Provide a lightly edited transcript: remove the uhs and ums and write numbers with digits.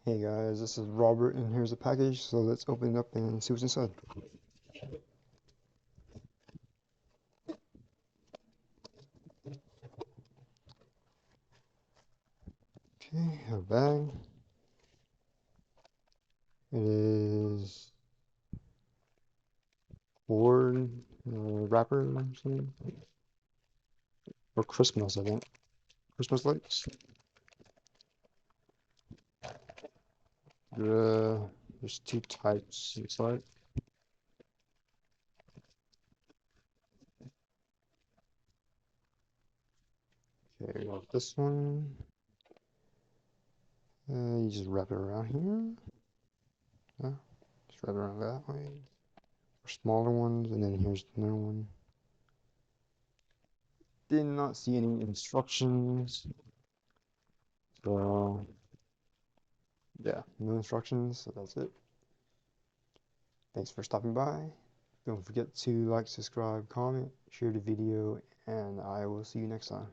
Hey guys, this is Robert and here's a package, so let's open it up and see what's inside. Okay, a bag. It is board wrapper or something. Or Christmas, I think. Christmas lights. There's two types inside. Okay, we got this one. You just wrap it around here. Just wrap it around that way. For smaller ones, and then here's another one. Did not see any instructions. So yeah, no instructions, so that's it. Thanks for stopping by. Don't forget to like, subscribe, comment, share the video, and I will see you next time.